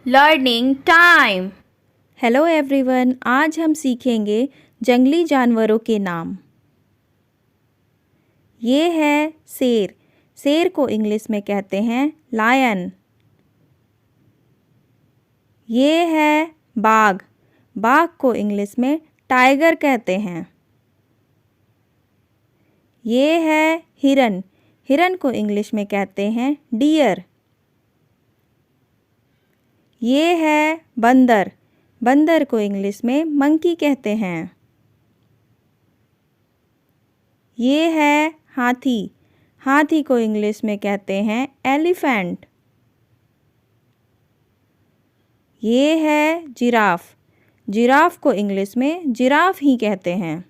Learning time. Hello everyone, आज हम सीखेंगे जंगली जानवरों के नाम। ये है शेर। शेर को इंग्लिश में कहते हैं लायन। ये है बाघ। बाघ को इंग्लिश में टाइगर कहते हैं। ये है हिरन। हिरन को इंग्लिश में कहते हैं डियर। ये है बंदर। बंदर को इंग्लिश में मंकी कहते हैं। ये है हाथी। हाथी को इंग्लिश में कहते हैं एलिफेंट। ये है जिराफ। जिराफ को इंग्लिश में जिराफ ही कहते हैं।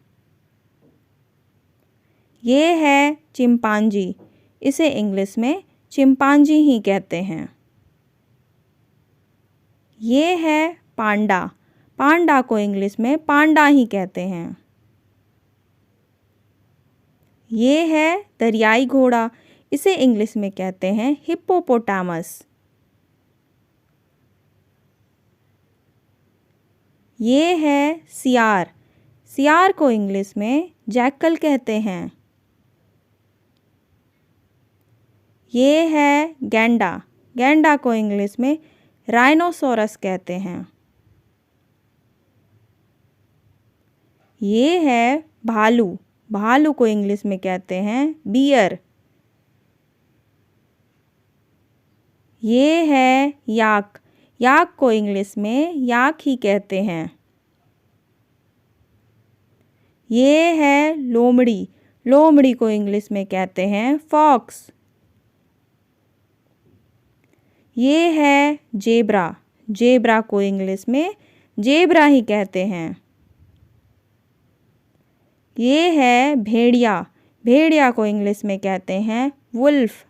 ये है चिंपांजी। इसे इंग्लिश में चिंपांजी ही कहते हैं। ये है पांडा। पांडा को इंग्लिश में पांडा ही कहते हैं। ये है दरियाई घोड़ा। इसे इंग्लिश में कहते हैं हिप्पोपोटामस। ये है सियार। सियार को इंग्लिश में जैकल कहते हैं। ये है गैंडा। गैंडा को इंग्लिश में राइनोसोरस कहते हैं। ये है भालू। भालू को इंग्लिश में कहते हैं बियर। ये है याक। याक को इंग्लिश में याक ही कहते हैं। ये है लोमड़ी। लोमड़ी को इंग्लिश में कहते हैं फॉक्स। ये है जेब्रा। जेब्रा को इंग्लिश में जेब्रा ही कहते हैं। ये है भेड़िया। भेड़िया को इंग्लिश में कहते हैं वुल्फ।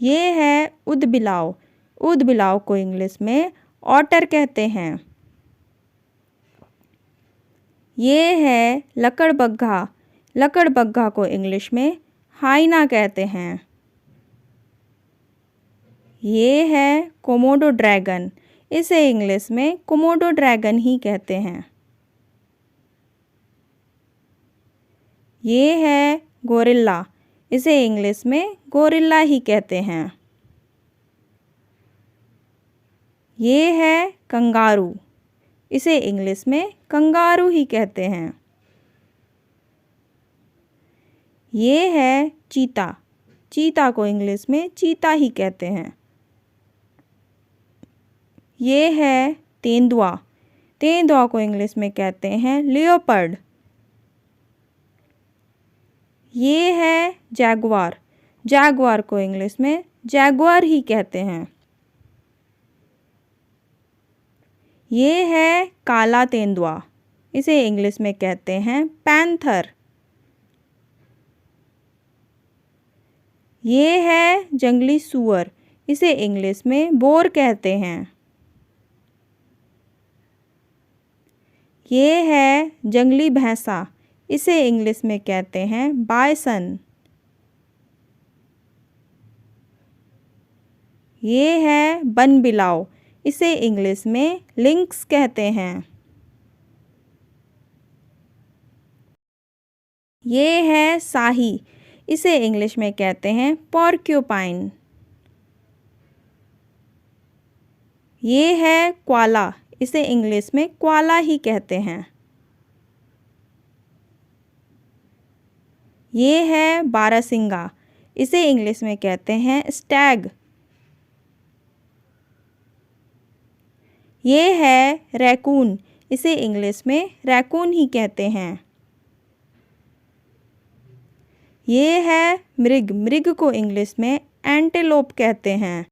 ये है ऊदबिलाव। ऊदबिलाव को इंग्लिश में ऑटर कहते हैं। ये है लकड़बग्घा। लकड़बग्घा को इंग्लिश में हाइना कहते हैं। ये है कोमोडो ड्रैगन। इसे इंग्लिश में कोमोडो ड्रैगन ही कहते हैं। ये है गोरिल्ला। इसे इंग्लिश में गोरिल्ला ही कहते हैं। ये है कंगारू। इसे इंग्लिश में कंगारू ही कहते हैं। ये है चीता। चीता को इंग्लिश में चीता ही कहते हैं। ये है तेंदुआ। तेंदुआ को इंग्लिश में कहते हैं लियोपर्ड। ये है जैगुआर। जैगुआर को इंग्लिश में जैगुआर ही कहते हैं। ये है काला तेंदुआ। इसे इंग्लिश में कहते हैं पैंथर। ये है जंगली सूअर। इसे इंग्लिश में बोर कहते हैं। ये है जंगली भैंसा। इसे इंग्लिश में कहते हैं बायसन। ये है बनबिलाव। इसे इंग्लिश में लिंक्स कहते हैं। ये है शाही। इसे इंग्लिश में कहते हैं पॉर्क्यूपाइन। ये है क्वाला। इसे इंग्लिश में क्वाला ही कहते हैं। ये है बारहसिंगा। इसे इंग्लिश में कहते हैं स्टैग। ये है रैकून। इसे इंग्लिश में रैकून ही कहते हैं। ये है मृग। मृग को इंग्लिश में एंटेलोप कहते हैं।